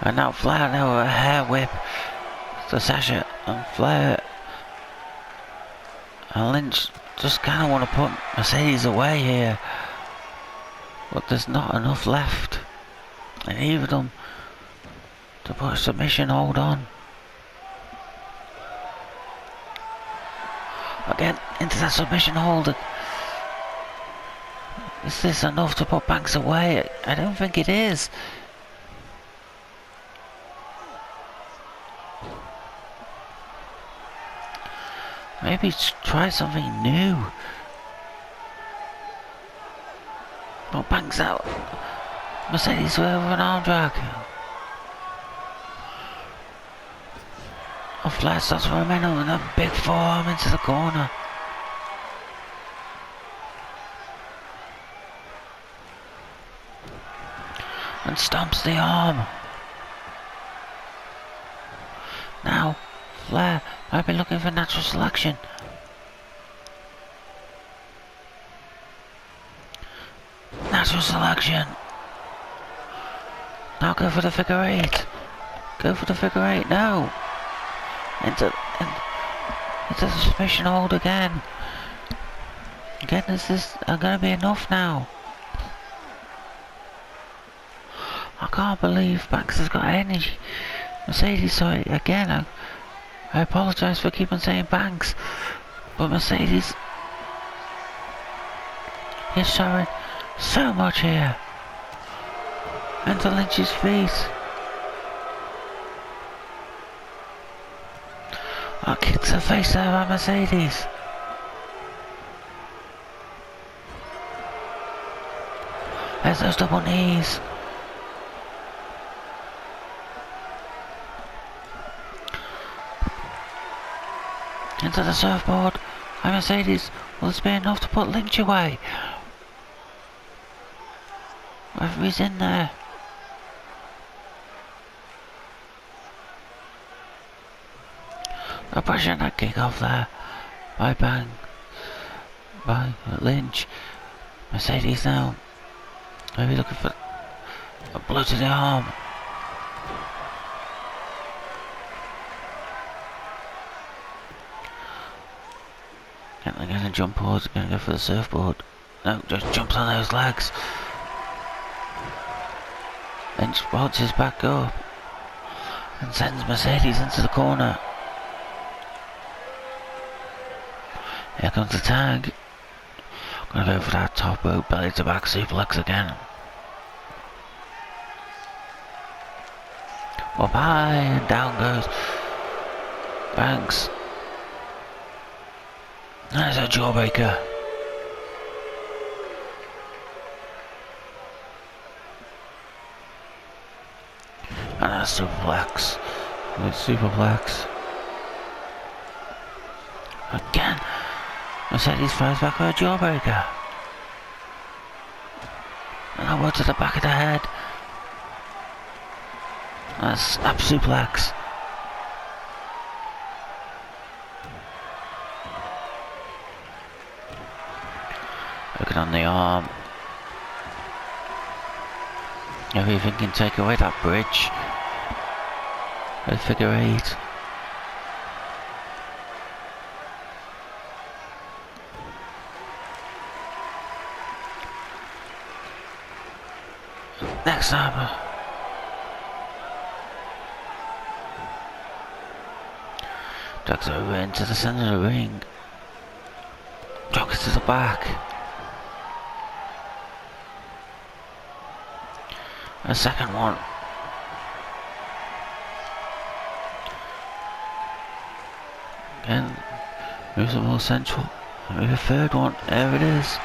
And now Flair, now a hair whip to Sasha, and Flair and Lynch just kind of want to put Mercedes away here, but there's not enough left in either of them to put a submission hold on. Again, into that submission hold. Is this enough to put Banks away? I don't think it is. Maybe try something new. Oh, Banks out. Mercedes with an arm drag. Oh, Flair starts momentum and a big forearm into the corner. And stomps the arm. Now, Flair might be looking for natural selection. Natural selection. Now go for the figure eight. Go for the figure eight. No. Into the submission hold again. Again, is this gonna be enough now? I can't believe Banks has got energy. Mercedes, sorry, again, I apologise for keeping saying Banks, but Mercedes is showing so much here. Into Lynch's feet. Oh, kicks her face there by Mercedes. There's those double knees. Into the surfboard by Mercedes. Will this be enough to put Lynch away? Whether he's in there. No pressure on that kick off there by Lynch. Mercedes now. Maybe looking for a blow to the arm. They're going to jump forward, going to go for the surfboard. No, just jumps on those legs. Lynch bounces back up and sends Mercedes into the corner. Here comes the tag. Gonna go for that top rope belly to back suplex again. Up high and down goes Banks. There's a jawbreaker. And a superplex. Good superplex. Again. Mercedes fires back with a jawbreaker. And I to the back of the head. And a snap suplex. Looking on the arm. Maybe if he can take away that bridge. With figure eight. Next time. Drags over into the centre of the ring. Jogs to the back. A second one. Again, moves a more central. Maybe a third one. There it is.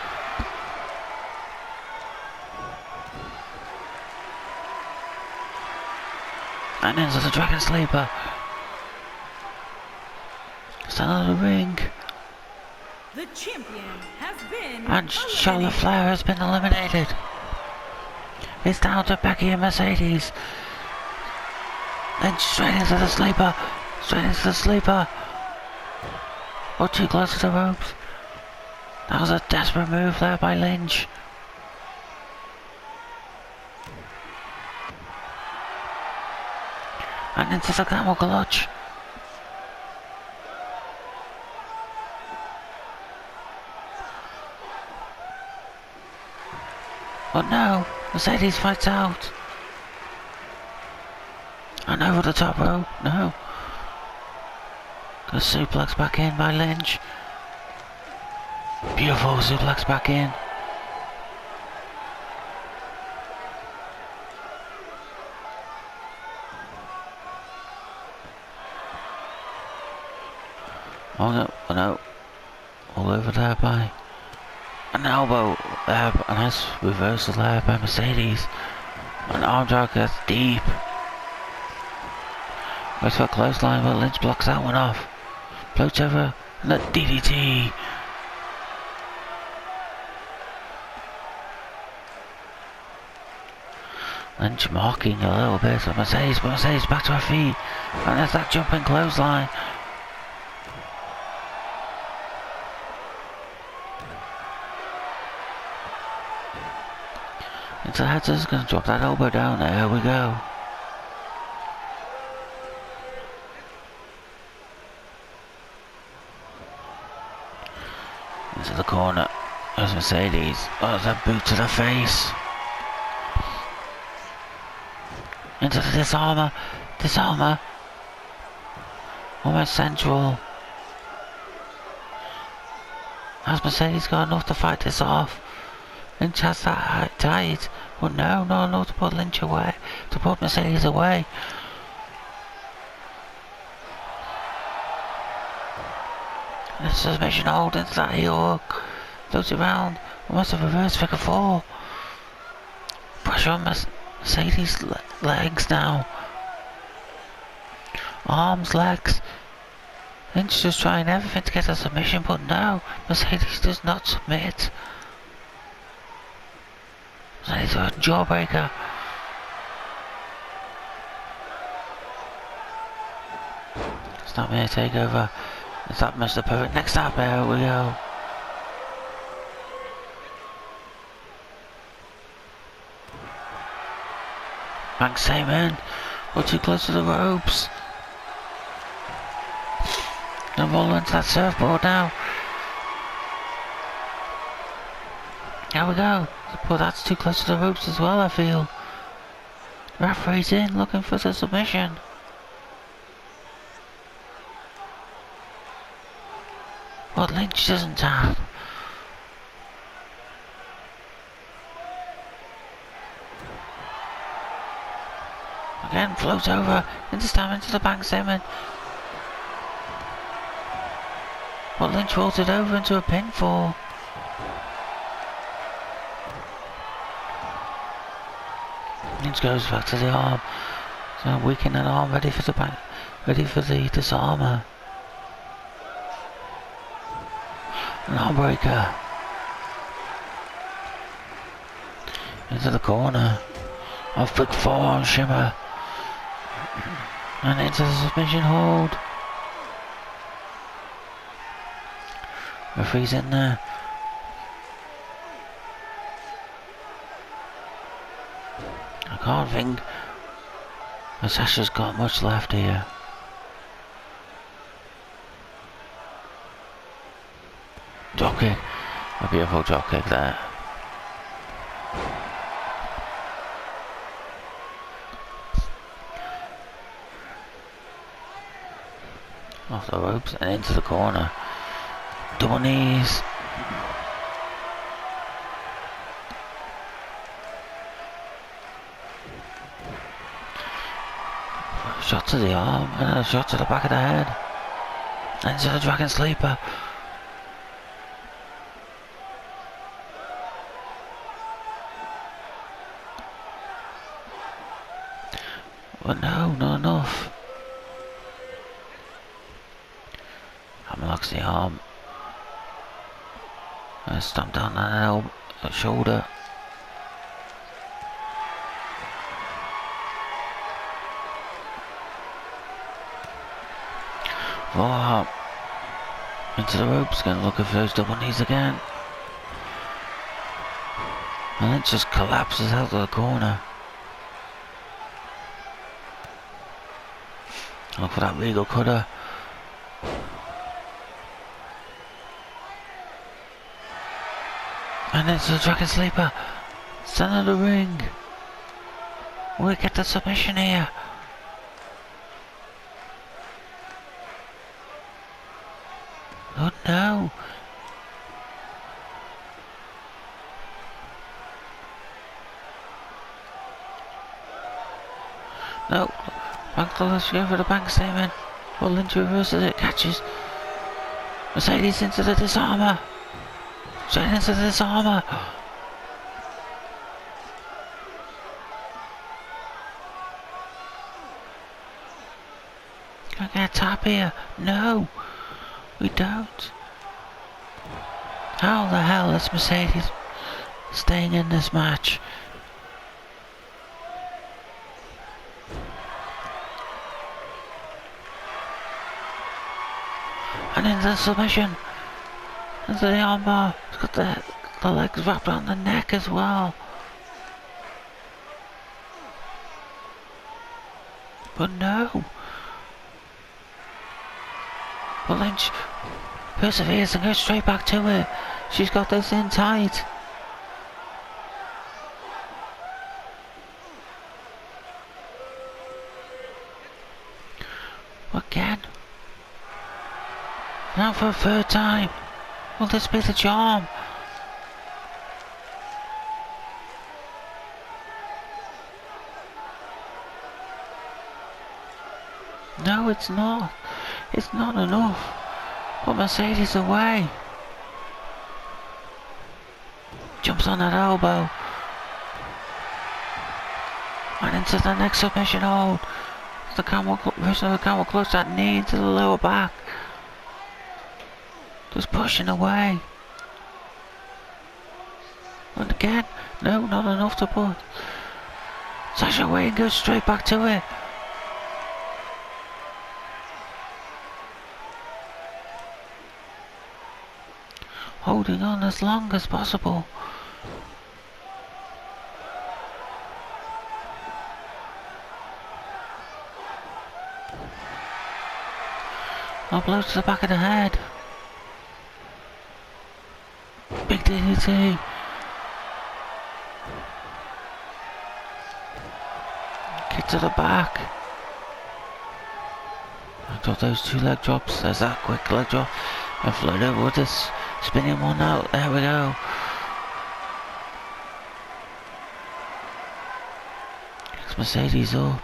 And into the Dragon Sleeper. Stand on the ring. The champion has been and Charlotte Flair has been eliminated. It's down to Becky and Mercedes. Then straight into the sleeper. Straight into the sleeper. Oh, too close to the ropes. That was a desperate move there by Lynch. And into the camel clutch. But no, Mercedes fights out. And over the top rope, no. The suplex back in by Lynch. Beautiful suplex back in. Oh no, oh no. All over there by an elbow there, a nice reversal there by Mercedes. An arm drag that's deep. Goes for a clothesline, but Lynch blocks that one off. Floats over, and a DDT. Lynch mocking a little bit of Mercedes, but Mercedes back to her feet. And there's that jumping clothesline. Into the headers, gonna drop that elbow down. There we go. Into the corner. There's Mercedes. Oh, there's a boot to the face. Into the disarmer. Disarmer. Almost central. Has Mercedes got enough to fight this off? Lynch has that tight. But no, not enough to put Lynch away. To put Mercedes away. And the submission hold into that heel hook. Floats it round. Almost a reverse figure four. Pressure on Mercedes' legs now. Arms, legs. Lynch just trying everything to get a submission, but no. Mercedes does not submit. Mercedes with a jawbreaker. Snapmare takeover. Is that Mr. Perfect? Next up, there we go. Banks same in. We're too close to the ropes. Gonna roll into that surfboard now. There we go. But that's too close to the ropes as well, I feel. Referee's in, looking for the submission. What Lynch doesn't have. Again, floats over, into slam into the bank segment. But Lynch rolls it over into a pinfall. Lynch goes back to the arm. So weaken that arm, ready for the back, ready for the disarmer. An arm breaker. Into the corner. Off flick forearm shimmer. And into the submission hold. Referee's in there. I can't think Sasha's got much left here. Drop kick. A beautiful drop kick there. Off the ropes and into the corner. Double knees. Shot to the arm and a shot to the back of the head. Into the dragon sleeper. But no, not enough. Hammerlocks the arm. And stomp down on an shoulder. Forearm. Into the ropes, gonna look for those double knees again. And it just collapses out of the corner. Look for that legal cutter. And it's the Dragon Sleeper. Center of the ring. We get the submission here. Oh no. No. Bank the let's go for the bank statement. Well, Lynch reverses it, catches. Mercedes into the disarmer. Straight into the disarmer. Can I get a tap here? No. We don't. How the hell is Mercedes staying in this match? And into the submission. Into the armbar. It's got the legs wrapped around the neck as well. But no. But Lynch perseveres and goes straight back to it. She's got this in tight. Again. Now for a third time. Will this be the charm? No, it's not. It's not enough. Put Mercedes away. Jumps on that elbow. And into the next submission hold. The camel clutch that knee to the lower back. Just pushing away. And again, no, not enough to put Sasha away and goes straight back to it. Holding on as long as possible. Now blows to the back of the head. Big DDT. Kick to the back. I thought those two leg drops. There's that quick leg drop. And float over with this spinning one out. There we go. Kicks Mercedes up.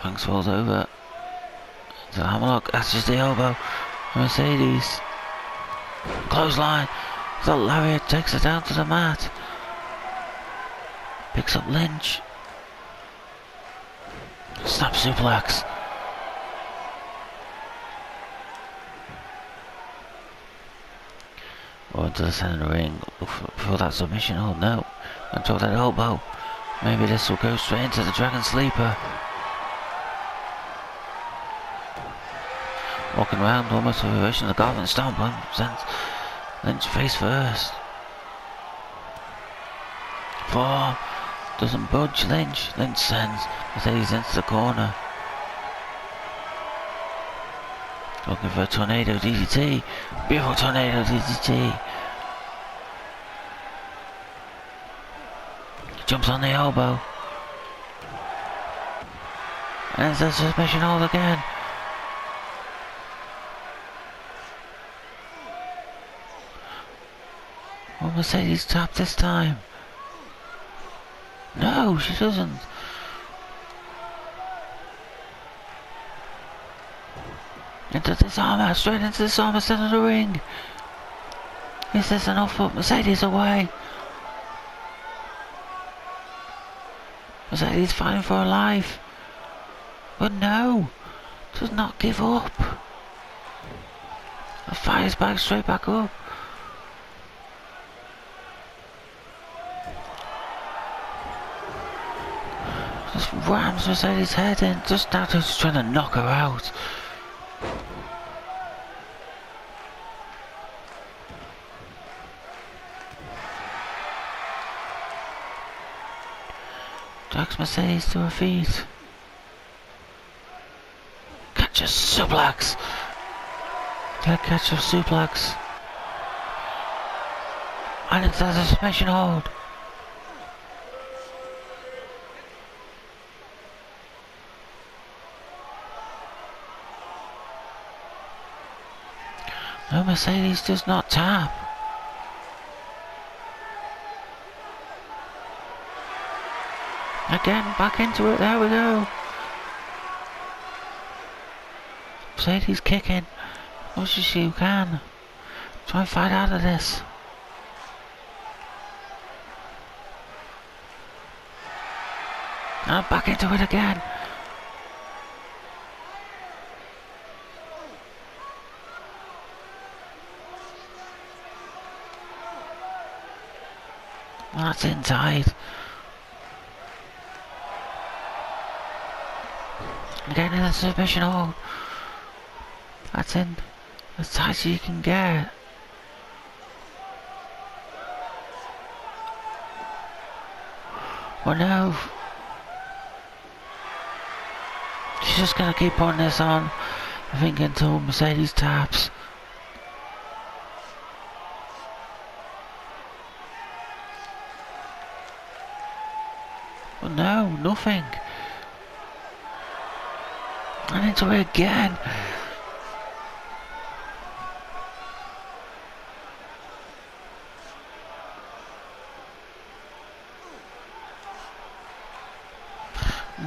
Banks falls over. To the hammerlock. That's just the elbow. Mercedes. Clothesline. The lariat takes her down to the mat. Picks up Lynch. Snap suplex. Or into the center of the ring. Look for that submission. Oh no. Don't drop that elbow. Maybe this will go straight into the Dragon Sleeper. Walking around almost with a version of the Garvin Stomp. Sends Lynch face first. 4. Doesn't budge Lynch. Lynch sends Mercedes into the corner. Looking for a tornado DDT. Beautiful tornado DDT. Jumps on the elbow. And it's a submission hold again. Will Mercedes tap this time? No, she doesn't. Into this armor, straight into this armor, center of the ring. Is this enough to put Mercedes away? Mercedes fighting for her life. But no, does not give up. And fires back straight back up. Just rams Mercedes' head in, just now just trying to knock her out. Drags Mercedes to her feet. Catch a suplex. Catch a suplex. And it does a submission hold. No, Mercedes does not tap. Again, back into it. There we go. Mercedes kicking. Much as you can. Try and fight out of this. And back into it again. That's inside. Again in a submission hold. That's in as tight as you can get. Oh no. She's just gonna keep putting this on, I think, until Mercedes taps. But no, nothing. And into it again.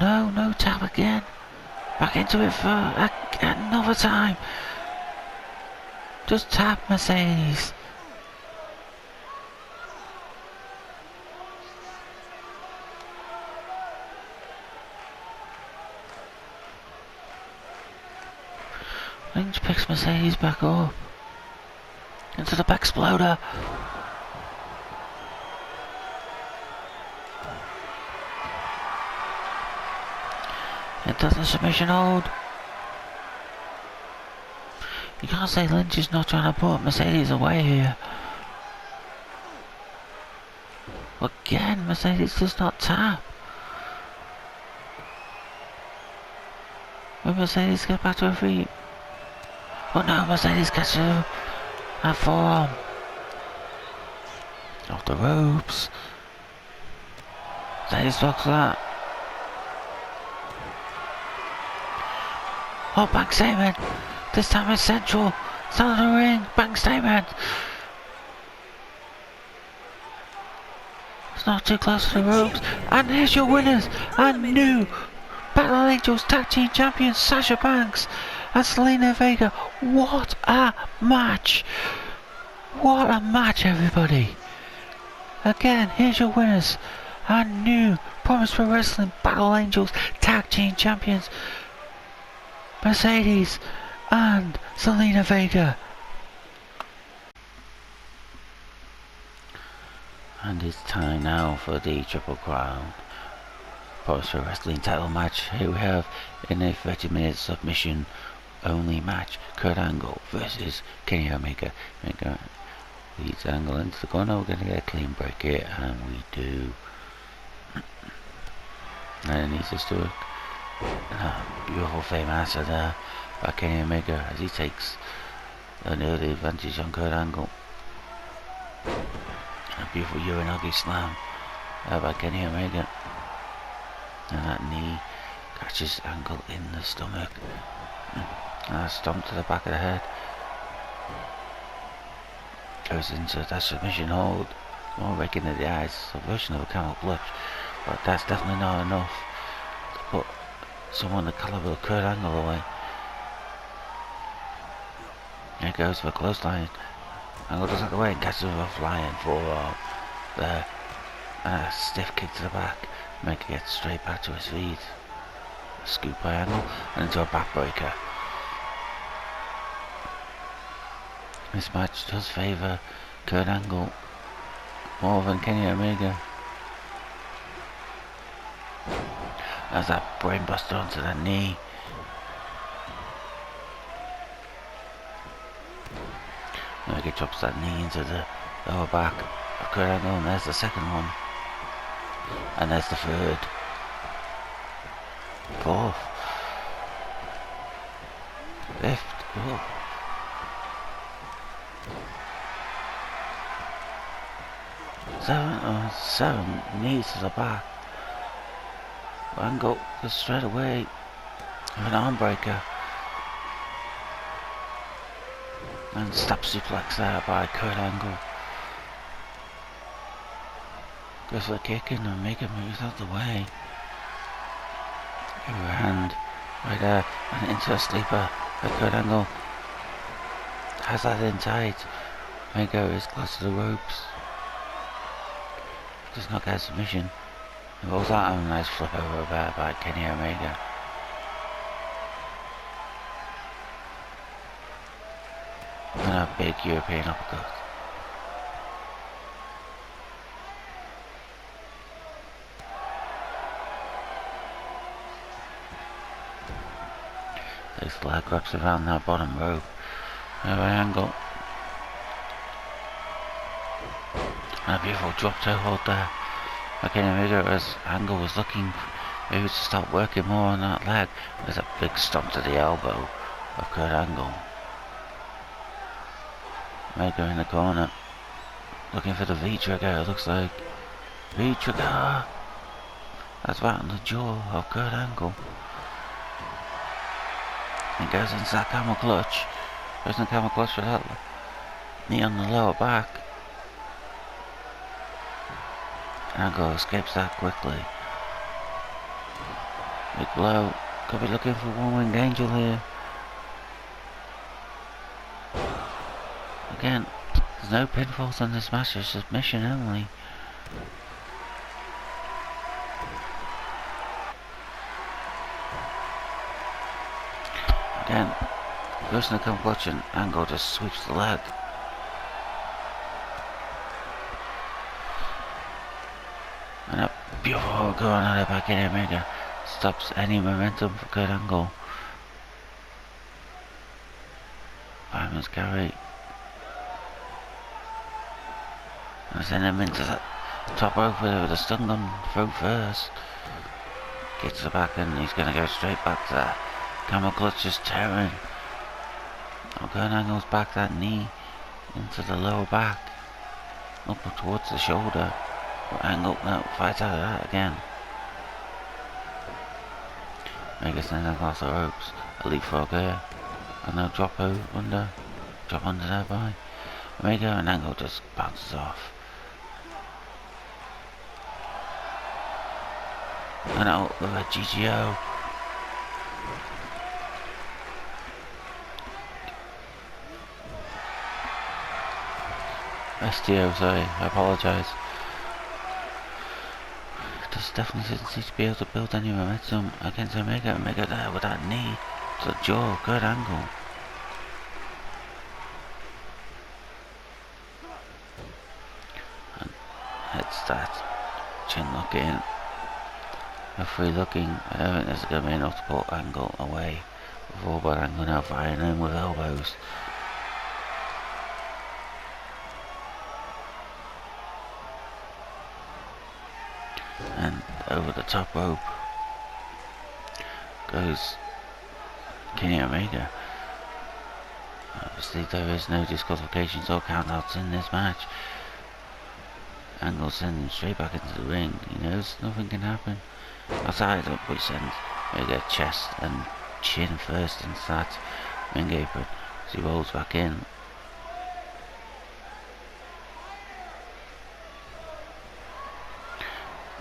No, no tap again. Back into it for another time. Just tap, Mercedes. Lynch picks Mercedes back up. Into the back exploder. It does the submission hold. You can't say Lynch is not trying to put Mercedes away here. Again, Mercedes does not tap. Will Mercedes get back to her feet? Oh no, Mercedes catches her at forearm. Off the ropes. Mercedes blocks that. Oh, bank statement. This time it's central. Center of the ring. Bank statement. It's not too close to the ropes. And here's your winners. And new Battle Angels Tag Team Champions Sasha Banks and Selena Vega. What a match. What a match, everybody. Again, here's your winners. And new Promise Pro Wrestling Battle Angels Tag Team Champions Mercedes and Selena Vega. And it's time now for the Triple Crown Promise Pro Wrestling title match. Here we have, in a 30-minute submission only match, Kurt Angle versus Kenny Omega. Omega leads Angle into the corner. We're going to get a clean break here, and we do. And he's just doing a beautiful fame answer there by Kenny Omega as he takes an early advantage on Kurt Angle. A beautiful Uranagi slam by Kenny Omega. And that knee catches Angle in the stomach. And a stomp to the back of the head. Goes into that submission hold. More raking of the eyes. A version of a camel clutch. But that's definitely not enough to put someone the caliber of Kurt Angle away. There goes for a close line. Angle does look away and catches a flying forearm there. And a stiff kick to the back. Make it get straight back to his feet. A scoop by Angle and into a backbreaker. This match does favour Kurt Angle more than Kenny Omega. As that brainbuster onto the knee. Omega drops that knee into the lower back of Kurt Angle, and there's the second one. And there's the third. Fourth. Fifth. Oh. Seven knees to the back. Angle goes straight away. An arm breaker. And stop suplex there by Kurt Angle. Goes for the kick and Omega moves out the way. Overhand right there and into a sleeper. But Kurt Angle has that in tight. Omega is close to the ropes. Does not get a submission. It rolls out and a nice flip over there by Kenny Omega. And a big European uppercut. This leg wraps around that bottom rope. Over Angle. And a beautiful drop toe hold there. Kenny Omega, as Angle was looking maybe to start working more on that leg. There's a big stomp to the elbow of Kurt Angle. Omega in the corner, looking for the V-trigger, it looks like. V-trigger! That's right on the jaw of Kurt Angle. He goes into that camel clutch. Goes in the camel clutch with that knee on the lower back. Angle escapes that quickly. Big blow. Could be looking for one-winged angel here. Again, there's no pinfalls on this match, it's submission only. Again, goes in the camel clutch and Angle just sweeps the leg. And a beautiful going at it by Kenny Omega. Stops any momentum for Kurt Angle. Fireman's carry. And send him into the top rope with a stun gun through first. Gets the back and he's going to go straight back to that. Camel clutch just tearing. Kurt Angle's back, that knee into the lower back. Up towards the shoulder. Angle now fights out of that again. Omega standing across the ropes. A leapfrog here. And now drop under. Drop under there by Omega, and Angle just bounces off. And out with a GTO. STO, sorry, I apologise. Just definitely doesn't seem to be able to build any momentum against Omega. Omega there with that knee to the jaw, good angle. And hits that chin lock in. Referee looking, I don't think there's going to be enough to put Angle away. Before, but Angle now firing in with elbows. And over the top rope goes Kenny Omega. Obviously there is no disqualifications or countouts in this match. Angle sends him straight back into the ring. He knows nothing can happen. Outside up, which sends Omega chest and chin first into that ring apron as he rolls back in.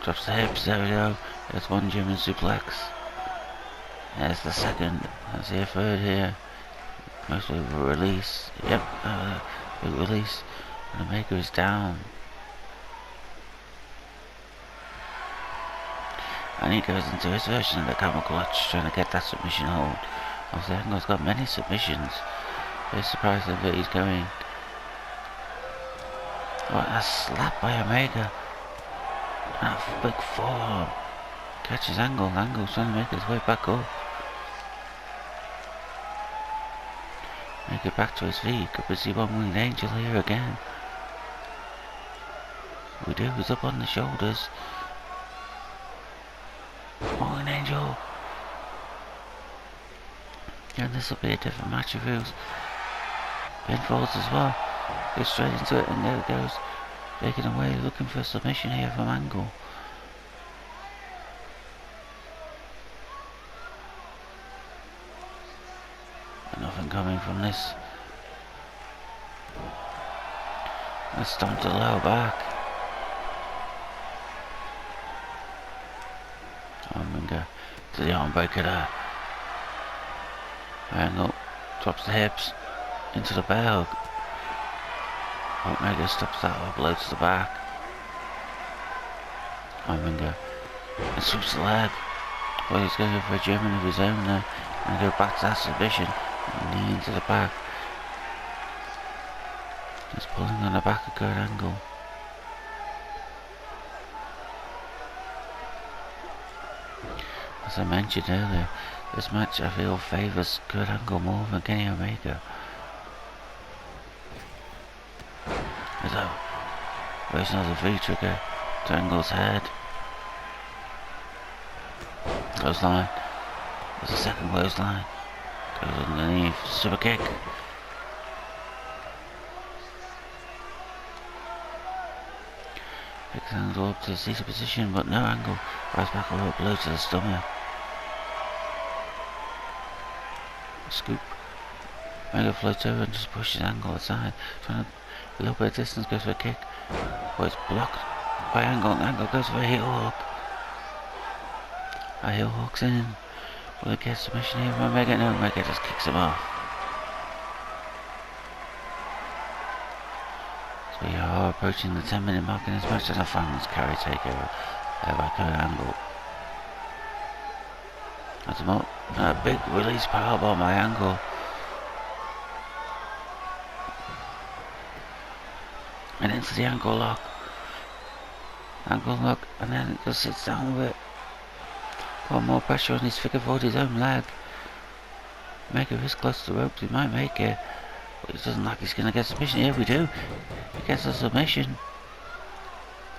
Drops the hips, there we go. There's one German suplex. There's the second. There's the third here. Mostly a release. Yep, big release. And Omega is down. And he goes into his version of the camel clutch, trying to get that submission hold. Obviously, Angle's got many submissions. Very surprising that he's going. What a slap by Omega. And a big forearm. Catches Angle. Angle's trying to make his way back up. Make it back to his feet. Could we see one-winged angel here again? We do. He's up on the shoulders. One-winged angel. And this will be a different match if it was pinfalls as well. Goes straight into it, and there it goes. Taken away, looking for a submission here from Angle. And nothing coming from this. It's time to lower back. Arminger to the arm breaker there. Angle drops the hips into the bell. Omega stops that up, blow to the back. Arminger and sweeps the leg. Well, he's going for a German of his own there. And go back to that submission. And knee into the back. Just pulling on the back of Kurt Angle. As I mentioned earlier, this match I feel favours Kurt Angle more than Kenny Omega. As there's another V-trigger to Angle's head. Clothesline. There's a second clothesline. Goes underneath. Super kick. Picks Angle up to the seated position, but no Angle. Rise back over a blow to the stomach. Scoop. Omega floats over and just pushes Angle aside. Trying to a little bit of distance, goes for a kick. But it's blocked by Angle, and Angle goes for a heel hook. A heel hook's in. Will it get submission here from Omega? No, Omega just kicks him off. So we are approaching the 10-minute mark in this match, and a fans carry takeover by Kurt Angle. That's him up. A big release powerbomb by Angle. And into the ankle lock. Ankle lock, and then it just sits down with it. Put more pressure on his figure forward, his own leg. Omega is close to the ropes, he might make it. But it doesn't like he's going to get submission. Here we do. He gets a submission.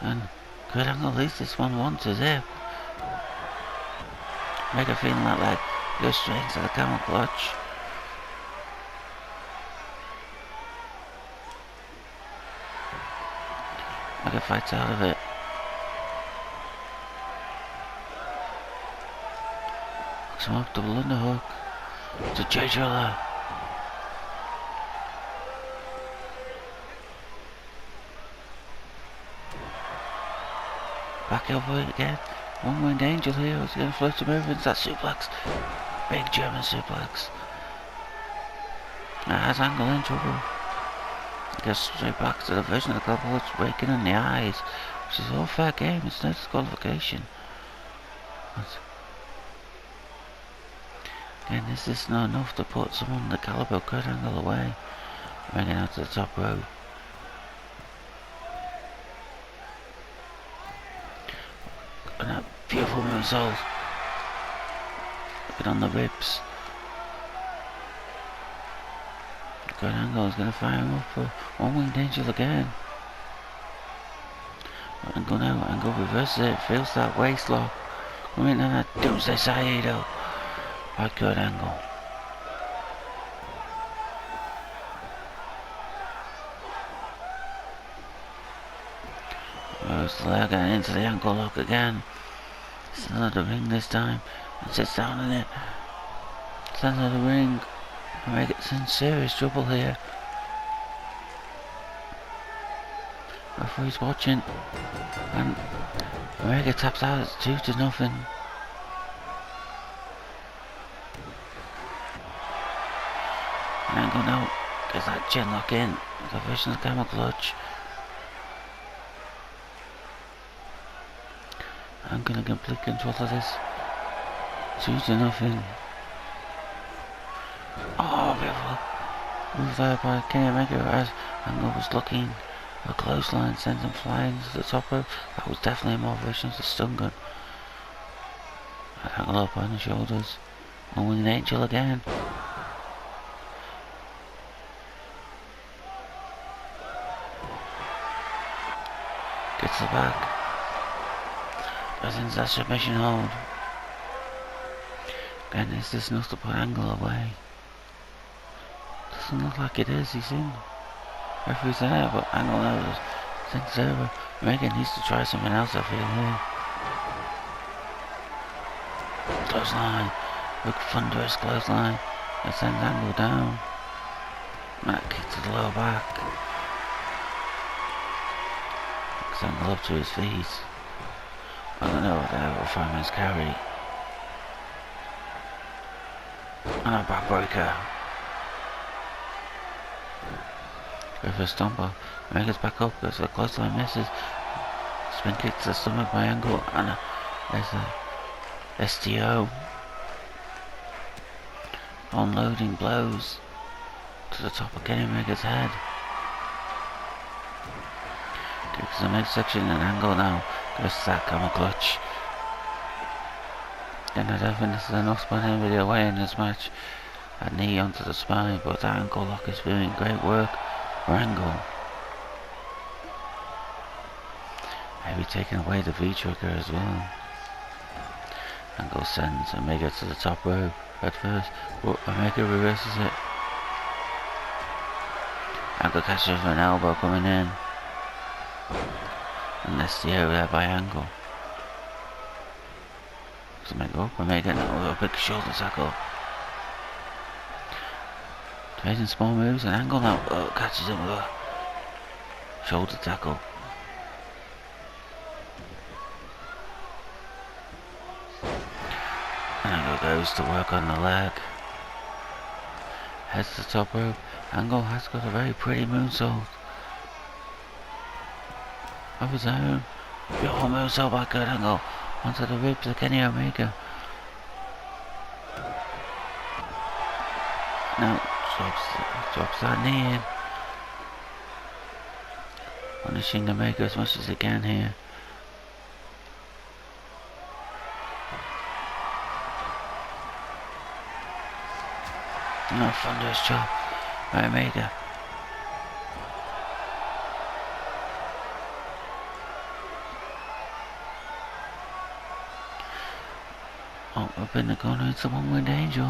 And Kurt Angle leads this one 1-0. Omega feeling that leg. Goes straight into the camel clutch. Omega fights out of it. Hooks him up, double underhook. To J Driller. Back over it again. One-winged angel here. He's going to float him over into that suplex. Big German suplex. That has Angle in trouble. Goes straight back to the vision of the club, it's raking in the eyes, which is all fair game, it's no disqualification. But again, is this not enough to put someone the caliber of Kurt Angle away? Bringing out to the top row. And that beautiful moonsault. Looking on the ribs. Kurt Angle is going to fire him up for one-winged angel again. Angle now, Angle reverses it, feels that waist lock. Coming in that Doomsday Saito by Kurt Angle. Goes the leg and into the ankle lock again. Center of the ring this time. And sits down in it. Center of the ring. Omega's in serious trouble here. Referee's watching. And Omega taps out, it's 2-0. And Angle now gets that chin lock in. The vision of the camel clutch. I'm gonna complete control of this. 2-0. Oh, beautiful move there by Kenny Omega as Angle was looking. A clothesline sends him flying to the top rope. That was definitely more version of the stun gun. Angle up on the shoulders. One winged angel again. Gets the back. Goes into that submission hold. Again, is this enough to put Angle away? Doesn't look like it is. He's in. Referee's there, but Angle knows. Thinks over. Omega needs to try something else, I feel here. Clothesline. Big thunderous clothesline. That sends Angle down. That kick to the lower back. Kicks Angle up to his feet. I don't know what that will fireman's carry. And a backbreaker. Go for a stomper. Omega's back up, goes for the clothesline, misses. Spin kick to the stomach by Angle, and there's a STO. Unloading blows to the top of Kenny Omega's head. Kicks the midsection and Angle now goes to that camel clutch. Then I don't think this is enough to put anybody away in this match. A knee onto the spine, but that ankle lock is doing great work for Angle. Maybe taking away the V-trigger as well. Angle sends Omega to the top rope at first, but Omega reverses it. Angle catches an elbow coming in. And that's the area there by Angle. Omega up, Omega now with a big shoulder tackle. Trading small moves, and Angle now catches him with a shoulder tackle. And Angle goes to work on the leg. Heads to the top rope. Angle has got a very pretty moonsault. Of his own. Beautiful moonsault by Kurt Angle onto the ribs of Kenny Omega. Now drops that knee in. Punishing Omega as much as he can here. No thunderous chop by Omega. Oh, up in the corner, it's a one-winged angel.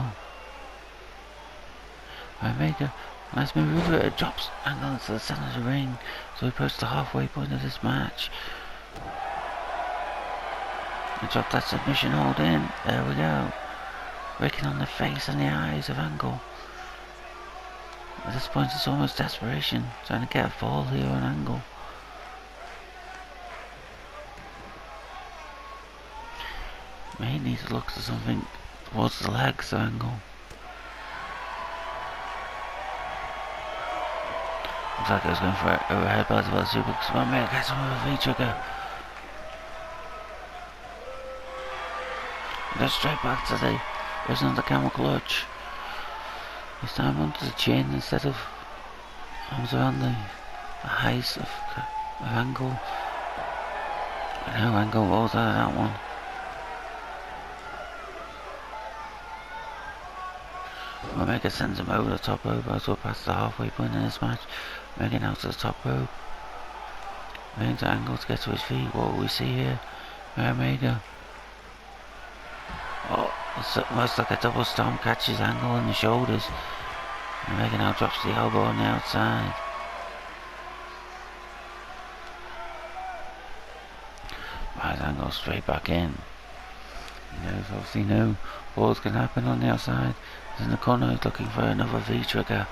Omega, nice move over it, drops Angle into the center of the ring, so he approaches the halfway point of this match. He dropped that submission hold in, there we go. Raking on the face and the eyes of Angle. At this point it's almost desperation, trying to get a fall here on Angle. May need to look to something towards the legs of Angle. Looks like I was going for an overhead belt about the suplex, but Omega gets him with a V-trigger. Goes straight back to the prison of the camel clutch. This time onto the chin instead of arms around the highs of Angle. But now Angle rolls out of that one. Omega sends him over the top rope as we're past the halfway point in this match. Omega now to the top rope. Waiting to Angle to get to his feet. What will we see here? Omega. Oh, it's almost like a double stomp, catches Angle in the shoulders. Omega now drops the elbow on the outside. Right, Angle straight back in. He knows obviously no balls can happen on the outside. He's in the corner, he's looking for another V-trigger.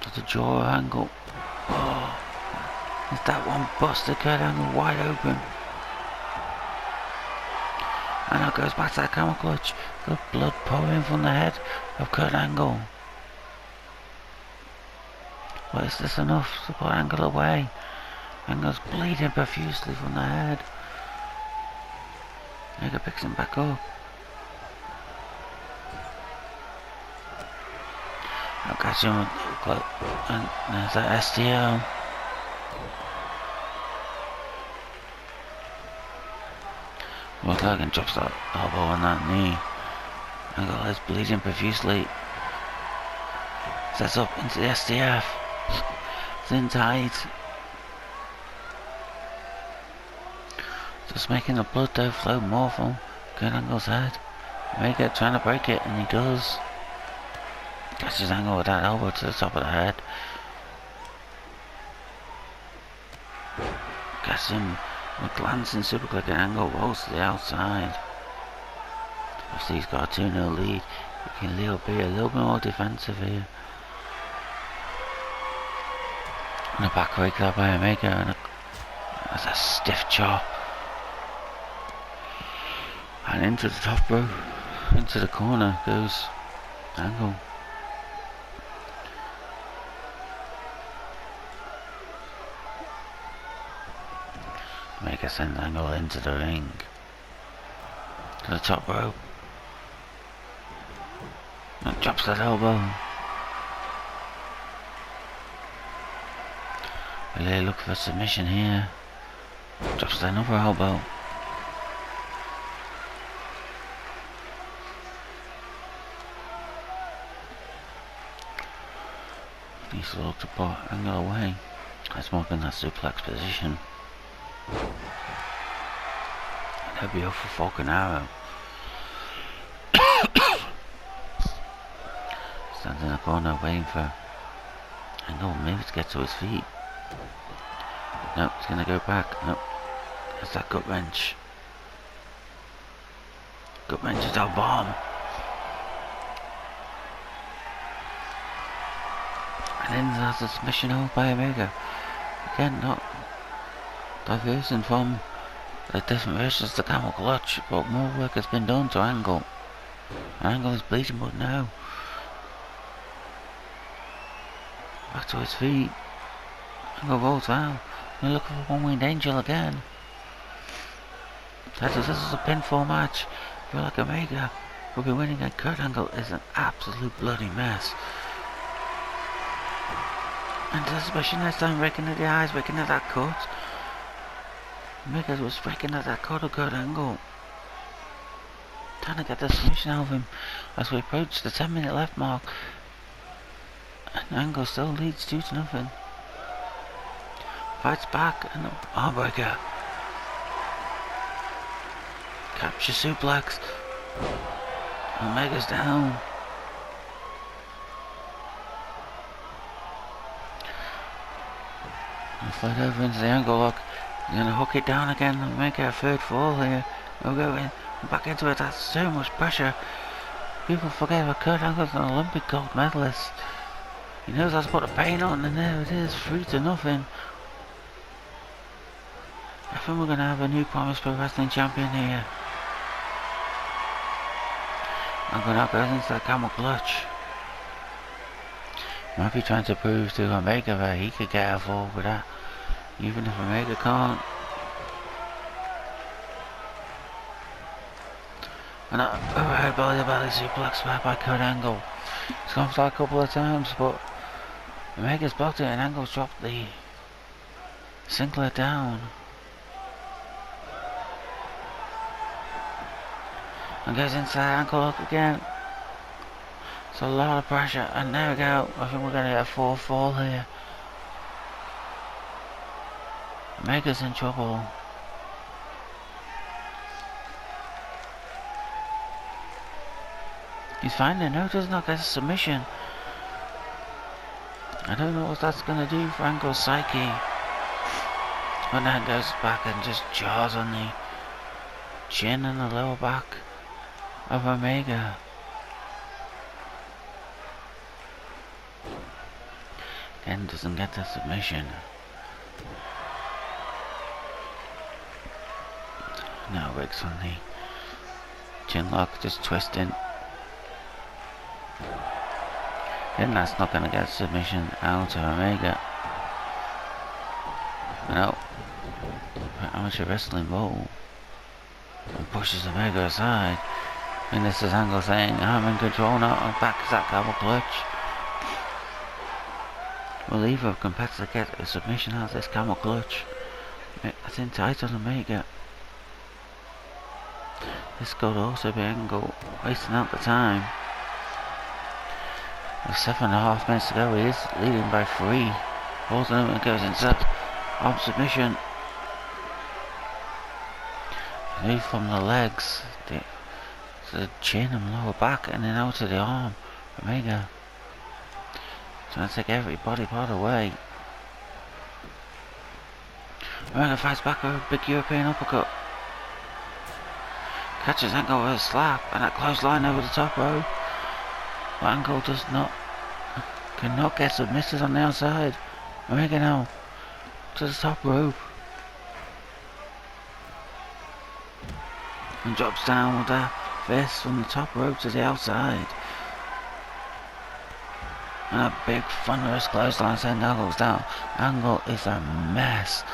To the jaw of Angle. Oh, is that one busted? Kurt Angle wide open. And now goes back to that camel clutch. Good blood pouring from the head of Kurt Angle. Well, is this enough to put Angle away? Angle's bleeding profusely from the head. Omega picks him back up. I'll catch him and there's that STO. Looks like and drops that elbow on that knee. Angle is bleeding profusely. Sets up into the STF. It's in tight. Just making the blood though flow more from Kurt Angle's head. Omega trying to break it, and he does. Gets his angle with that elbow to the top of the head. Gets him with glancing super click and angle rolls to the outside. Obviously he's got a 2-0 lead. He can be a little bit more defensive here. And a back rake there by Omega, and that's a stiff chop. And into the top row, into the corner goes Angle. Omega sends Angle into the ring. To the top rope. And drops that elbow. Really look for submission here. Drops another elbow. Needs to look to put Angle away. Let's move in that suplex position. And he'll be up for Falcon Arrow. Stands in the corner waiting for Angle maybe to get to his feet. Nope, he's gonna go back. Nope. There's that gut wrench. Gut wrench is our bomb. And then there's a submission over by Omega. Again, not diversion from the different versions of the camel clutch, but more work has been done to Angle. Angle is bleeding, but no. Back to his feet. Angle rolls out. We're looking for One-Winged Angel again. This is a pinfall match. I feel like Omega will be winning, and Kurt Angle is an absolute bloody mess. And the submission this time, raking at the eyes, raking at that cut. Omega was raking at that cut of Kurt Angle. Trying to get the submission out of him as we approach the 10-minute left mark. And Angle still leads 2-0. Fights back and Heartbreaker. Capture suplex. Omega's down. And fight over into the Angle lock. He's gonna hook it down again and make it a third fall here. We'll go in back into it. That's so much pressure. People forget that Kurt Angle's an Olympic gold medalist. He knows how to put the pain on, and there it is, 3-0. I think we're gonna have a new Promise Pro Wrestling champion here. Angle now goes into the camel clutch. Might be trying to prove to Omega that he could get a fall with that, even if Omega can't. And overhead belly suplex back by Kurt Angle. It's gone for a couple of times, but Omega's blocked it, and Angle's dropped the singlet down. And goes inside Ankle lock again. It's a lot of pressure, and there we go. I think we're gonna get a 4th fall here. Omega's in trouble. He's finding out, does not get a submission. I don't know what that's gonna do for Angle's psyche. But now goes back and just jaws on the chin and the lower back of Omega. Again, doesn't get the submission. Now Rick's on the chin lock, just twisting. Then that's not gonna get submission out of Omega. No. Amateur wrestling roll. And pushes Omega aside. And this is Angle saying, I'm in control now, I'm back to that camel clutch. Will either competitor get a submission out of this camel clutch? That's entitled Omega. This could also be Angle wasting out the time. With 7.5 minutes to go, he is leading by 3. Holds him and goes inside. Arm submission. Move from the legs to the chin and lower back, and then out to the arm. Omega. Trying to take every body part away. Omega fights back with a big European uppercut. Catches Angle with a slap and a clothesline over the top rope. But Angle cannot get submitted on the outside. Omega now to the top rope. And drops down with a fist from the top rope to the outside. And a big thunderous clothesline sends Angle down. Angle is a mess.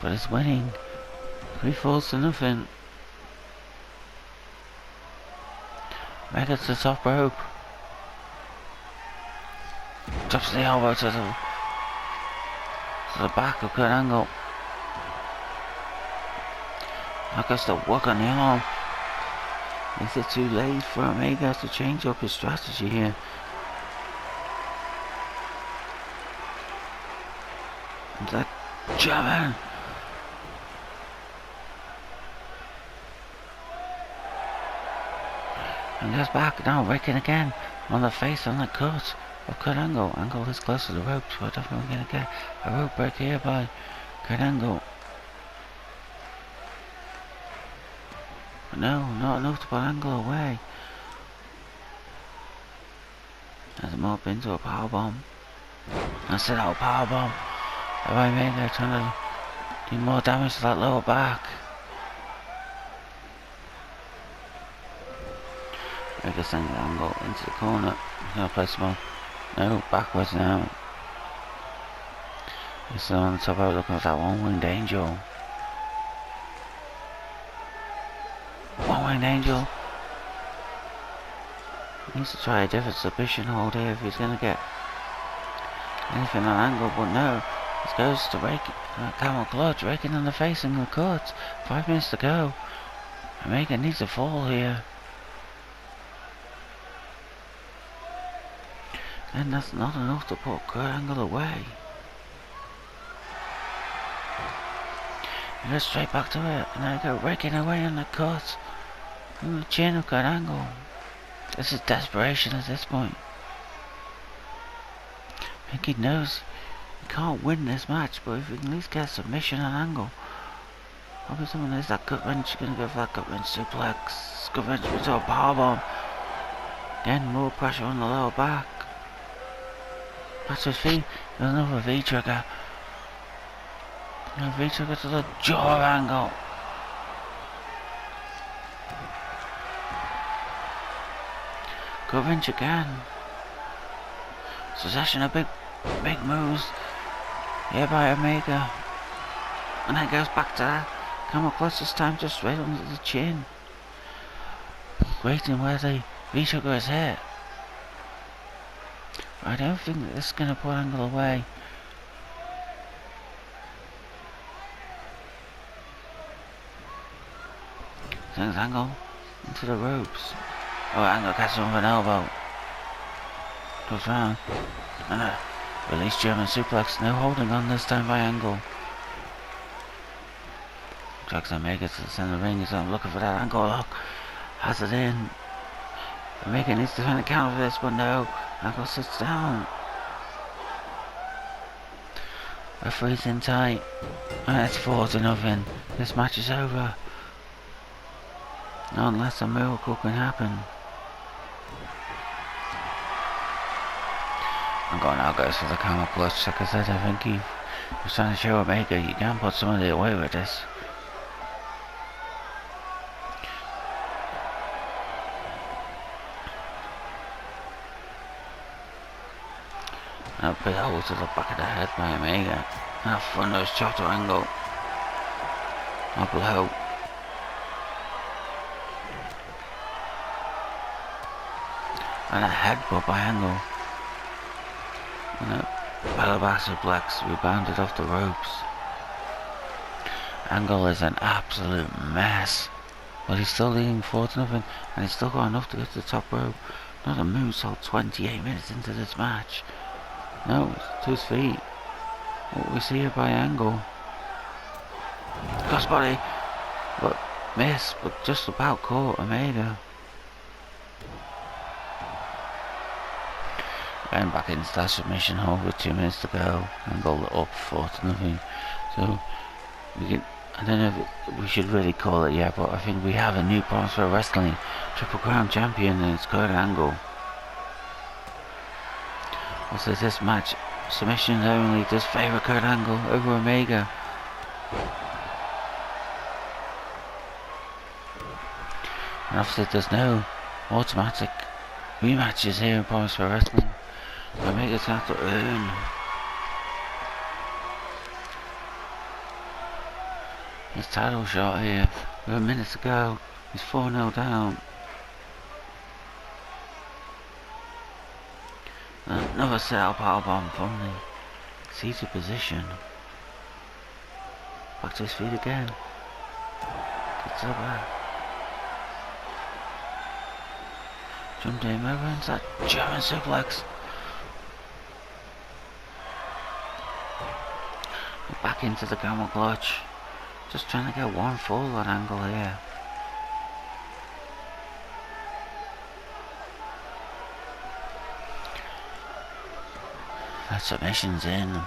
But it's winning. 3-4-0. Omega to the top rope. Drops the elbow to the back of Kurt Angle. Now goes to work on the arm. Is it too late for Omega to change up his strategy here? And that German. And goes back now, raking again on the face on the cut of Kurt Angle. Angle is close to the ropes, but definitely going to get a rope break here by Kurt Angle. But no, not enough to put Angle away. As him up into a powerbomb. And sit out powerbomb. By Omega trying to do more damage to that lower back. Omega sending Angle into the corner. He's going to place him on. No, backwards now. He's still on the top rope looking for that one-winged angel. One-winged angel. He needs to try a different submission hold here if he's going to get anything on Angle, but no. This goes to camel clutch, raking on the face and the cut. 5 minutes to go. Omega needs a fall here. And that's not enough to put Kurt Angle away. He goes straight back to it, and I go raking away on the cut. From the chin of Kurt Angle. This is desperation at this point. I think he knows he can't win this match, but if he can at least get a submission on Angle. Probably someone there's that gut wrench, gonna go for that gut wrench suplex. Gut wrench into a powerbomb. Again, more pressure on the lower back. Back to his feet. There's another V-trigger. Another V-trigger to the jaw of Angle. Gut wrench again. Succession of big moves. Here by Omega. And then goes back to that. Camel clutch this time just straight under the chin. Waiting where the V-trigger is hit. I don't think that this is going to put Angle away. Sends Angle into the ropes. Oh, Angle catches him with an elbow. Goes round. And a release German suplex. No holding on this time by Angle. Drags Omega to the center of the ring. He's looking for that Angle. Look. Has it in. Omega needs to find a counter for this, but no. Angle sits down. Referee's in tight. And it's 4-0. This match is over. Not unless a miracle can happen. Angle now goes for the camel clutch. Like I said, I think he was trying to show Omega you can put somebody away with this. And a big hole to the back of the head by Omega. And a thunderous shot to Angle. A blow. And a headbutt by Angle. And a belly suplex rebounded off the ropes. Angle is an absolute mess. But he's still leading 4-0, and he's still got enough to get to the top rope. Not a moonsault 28 minutes into this match. No, it's to his feet. What we see here by Angle. Crossbody, but miss, but just about caught Omega. Getting back into that submission hold with 2 minutes to go. Angle up 4-0. So we can. I don't know if we should really call it yet, but I think we have a new Promise Pro Wrestling Triple Crown champion, and it's Kurt Angle. Also, this match, submissions only, does favour Kurt Angle over Omega. And obviously there's no automatic rematches here in Promise Pro Wrestling. Omega's going to have to earn his title shot here with a minute to go. He's 4-0 down. Another set-up powerbomb from the seated position. Back to his feet again. Gets over. Jumped him over into that German suplex. Back into the camel clutch. Just trying to get one full on Angle here. That submission's in.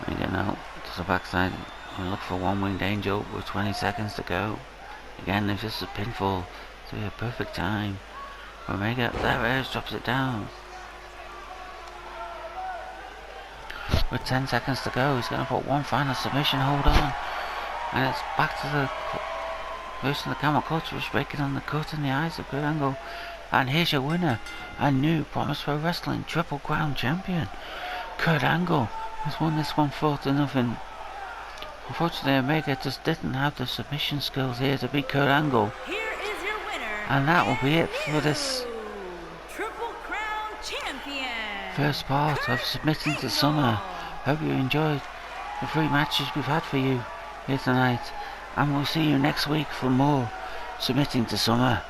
Again now, to the backside. We look for one winged angel with 20 seconds to go. Again, if this is a pinfall, it'll be a perfect time. Omega, there it is, drops it down. With 10 seconds to go, he's going to put one final submission hold on. And it's back to the person of the camel clutch, was breaking on the cut in the eyes of Kurt Angle. And here's your winner, a new Promise Pro Wrestling Triple Crown champion, Kurt Angle, has won this one 4-0. Unfortunately, Omega just didn't have the submission skills here to beat Kurt Angle. Here is your winner. And that will be it for this Triple Crown champion. first part of Submitting to Summer. Hope you enjoyed the 3 matches we've had for you here tonight. And we'll see you next week for more Submitting to Summer.